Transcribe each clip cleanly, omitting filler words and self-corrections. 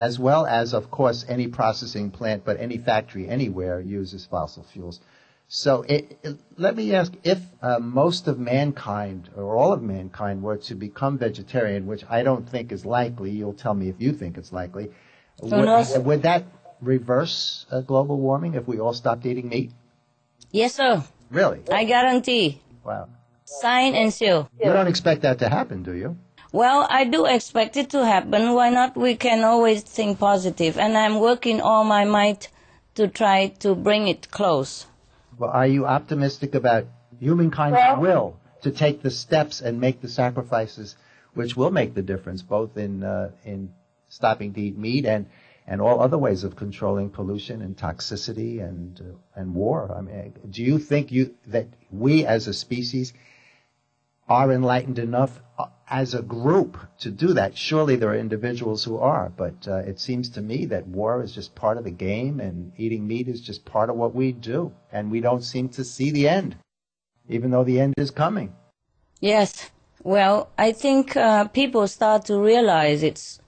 as well as, of course, any processing plant, but any factory anywhere uses fossil fuels. So let me ask, if most of mankind, or all of mankind, were to become vegetarian, which I don't think is likely, you'll tell me if you think it's likely, would that reverse global warming if we all stopped eating meat? Yes, sir. Really? I guarantee. Wow. Sign and seal. You don't expect that to happen, do you? Well, I do expect it to happen. Why not? We can always think positive. And I'm working all my might to try to bring it close. Well, are you optimistic about humankind's will to take the steps and make the sacrifices which will make the difference, both in stopping to eat meat and all other ways of controlling pollution and toxicity and war? I mean, do you think that we as a species are enlightened enough as a group to do that? Surely there are individuals who are, but it seems to me that war is just part of the game and eating meat is just part of what we do. And we don't seem to see the end, even though the end is coming. Yes. Well, I think people start to realize it's,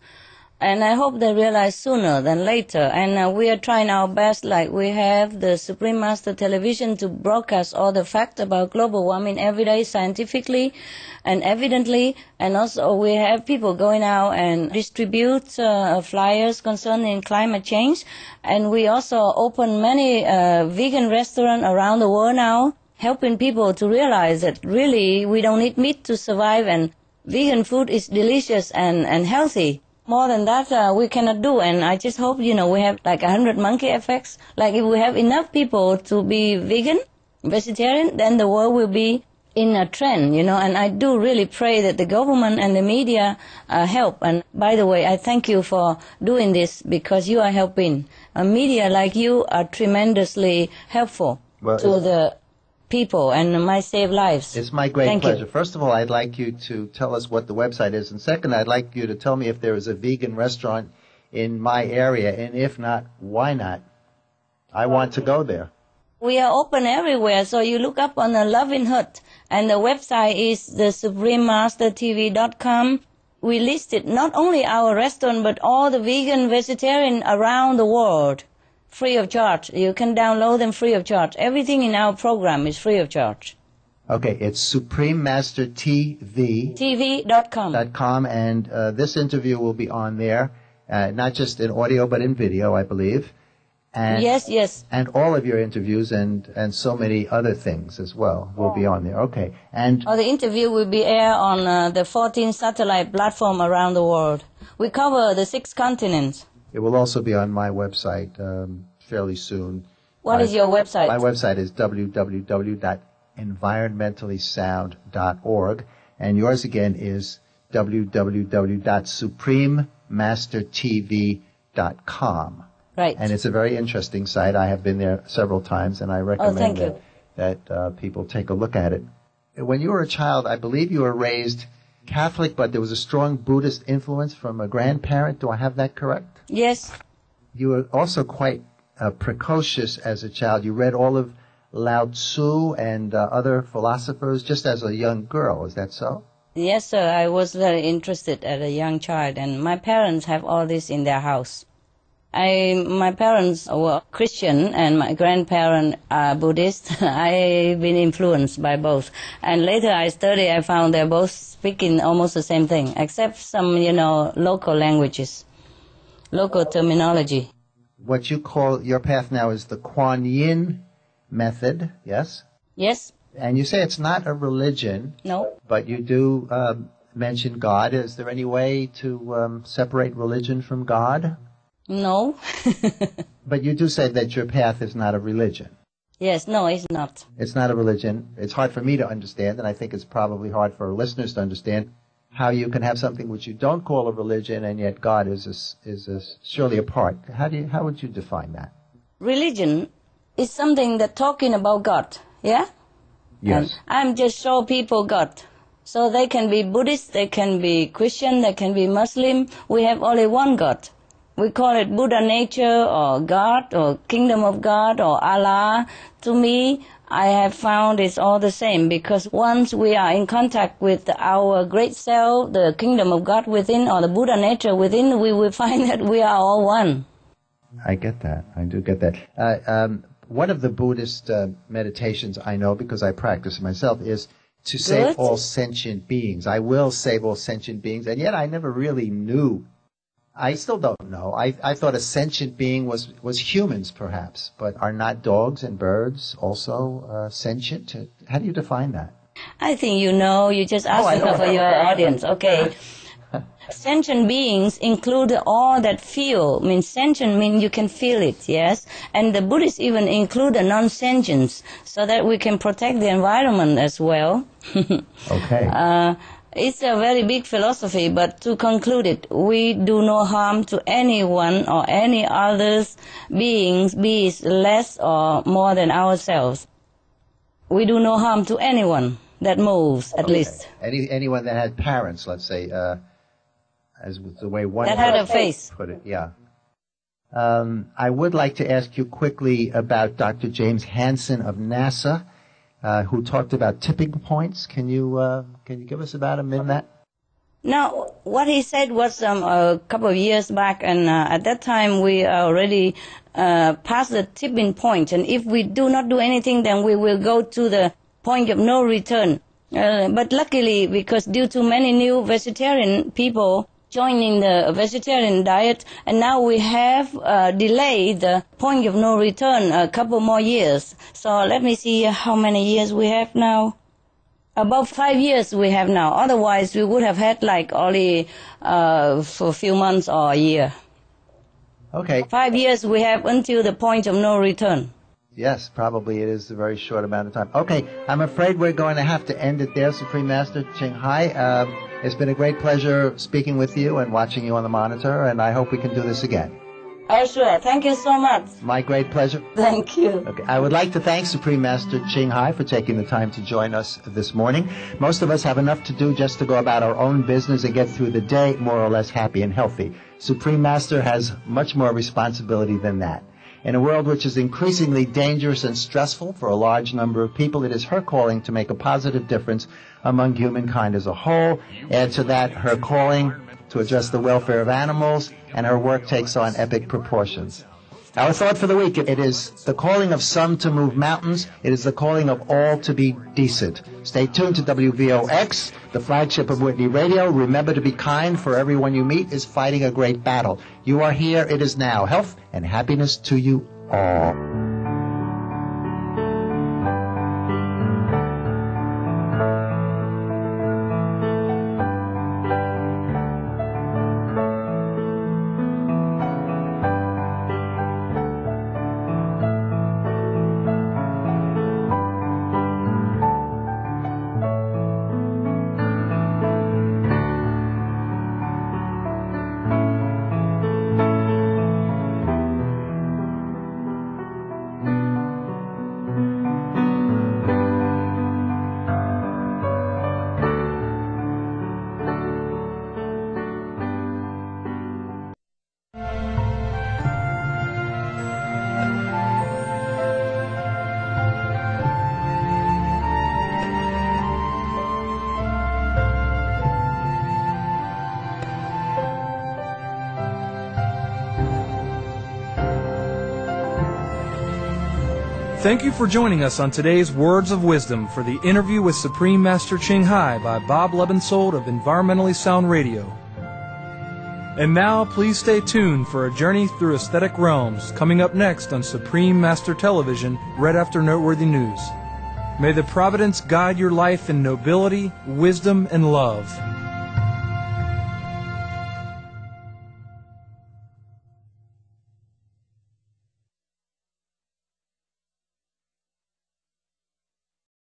and I hope they realize sooner than later. And we are trying our best, like we have the Supreme Master Television, to broadcast all the facts about global warming every day, scientifically and evidently. And also we have people going out and distribute flyers concerning climate change. And we also open many vegan restaurants around the world now, helping people to realize that really we don't need meat to survive, and vegan food is delicious and healthy. More than that, we cannot do, and I just hope, we have like 100 monkey effects. Like if we have enough people to be vegan, vegetarian, then the world will be in a trend, and I do really pray that the government and the media help. And by the way, I thank you for doing this because you are helping. Media like you are tremendously helpful to the people and might save lives. It's my great pleasure. First of all, I'd like you to tell us what the website is. And second, I'd like you to tell me if there is a vegan restaurant in my area. And if not, why not? I want to go there. We are open everywhere. So you look up on the Loving Hut. And the website is the suprememastertv.com. We listed not only our restaurant, but all the vegan, vegetarian around the world. Free of charge. You can download them free of charge. Everything in our program is free of charge. Okay, it's suprememastertv.com. And this interview will be on there, not just in audio, but in video, I believe. And, yes. And all of your interviews and so many other things as well will be on there. Okay. And the interview will be aired on the 14 satellite platform around the world. We cover the 6 continents. It will also be on my website fairly soon. What is your website? My website is www.environmentallysound.org. And yours again is www.suprememastertv.com. Right. And it's a very interesting site. I have been there several times, and I recommend that people take a look at it. When you were a child, I believe you were raised Catholic, but there was a strong Buddhist influence from a grandparent. Do I have that correct? Yes. You were also quite precocious as a child. You read all of Lao Tzu and other philosophers just as a young girl. Is that so? Yes, sir. I was very interested as a young child, and my parents have all this in their house. My parents were Christian and my grandparents are Buddhist. I've been influenced by both. And later I found they're both speaking almost the same thing, except some, local languages, local terminology. What you call your path now is the Kuan Yin method, yes? Yes. And you say it's not a religion. No. But you do mention God. Is there any way to separate religion from God? No. But you do say that your path is not a religion. Yes, no, it's not. It's not a religion. It's hard for me to understand, and I think it's probably hard for listeners to understand how you can have something which you don't call a religion, and yet God is surely a part. How would you define that? Religion is something that talking about God, yeah? Yes. And I'm just show people God. So they can be Buddhist, they can be Christian, they can be Muslim. We have only one God. We call it Buddha nature or God or Kingdom of God or Allah. To me, I have found it's all the same, because once we are in contact with our great self, the Kingdom of God within or the Buddha nature within, we will find that we are all one. I get that. I do get that. One of the Buddhist meditations I know, because I practice myself, is to save all sentient beings. I will save all sentient beings, and yet I never really knew. I still don't know. I thought a sentient being was humans, perhaps, but are not dogs and birds also sentient? How do you define that? I think you know. You just asked for your audience. Okay. Sentient beings include all that feel. Means sentient means you can feel it, yes? And the Buddhists even include the non-sentients, so that we can protect the environment as well. Okay. It's a very big philosophy, but to conclude it, we do no harm to anyone or any others beings, be it less or more than ourselves. We do no harm to anyone that moves, at least. Anyone that had parents, let's say, as the way one that had a face. Put it, yeah. I would like to ask you quickly about Dr. James Hansen of NASA, who talked about tipping points. Can you give us about him in that? Now, what he said was a couple of years back, and at that time we already passed the tipping point, and if we do not do anything, then we will go to the point of no return. But luckily, because due to many new vegetarian people joining the vegetarian diet, and now we have delayed the point of no return a couple more years. So let me see how many years we have now. About 5 years we have now. Otherwise, we would have had like only for a few months or a year. Okay. 5 years we have until the point of no return. Yes, probably it is a very short amount of time. Okay, I'm afraid we're going to have to end it there, Supreme Master Ching Hai. It's been a great pleasure speaking with you and watching you on the monitor, and I hope we can do this again. Oh, sure. Thank you so much. My great pleasure. Thank you. Okay. I would like to thank Supreme Master Ching Hai for taking the time to join us this morning. Most of us have enough to do just to go about our own business and get through the day more or less happy and healthy. Supreme Master has much more responsibility than that. In a world which is increasingly dangerous and stressful for a large number of people, it is her calling to make a positive difference among humankind as a whole. Add to that her calling to address the welfare of animals, and her work takes on epic proportions. Our thought for the week, it is the calling of some to move mountains. It is the calling of all to be decent. Stay tuned to WVOX, the flagship of Whitney Radio. Remember to be kind, for everyone you meet is fighting a great battle. You are here, it is now. Health and happiness to you all. Thank you for joining us on today's Words of Wisdom for the interview with Supreme Master Ching Hai by Bob Lebensold of Environmentally Sound Radio. And now, please stay tuned for a journey through aesthetic realms coming up next on Supreme Master Television right after Noteworthy News. May the Providence guide your life in nobility, wisdom, and love.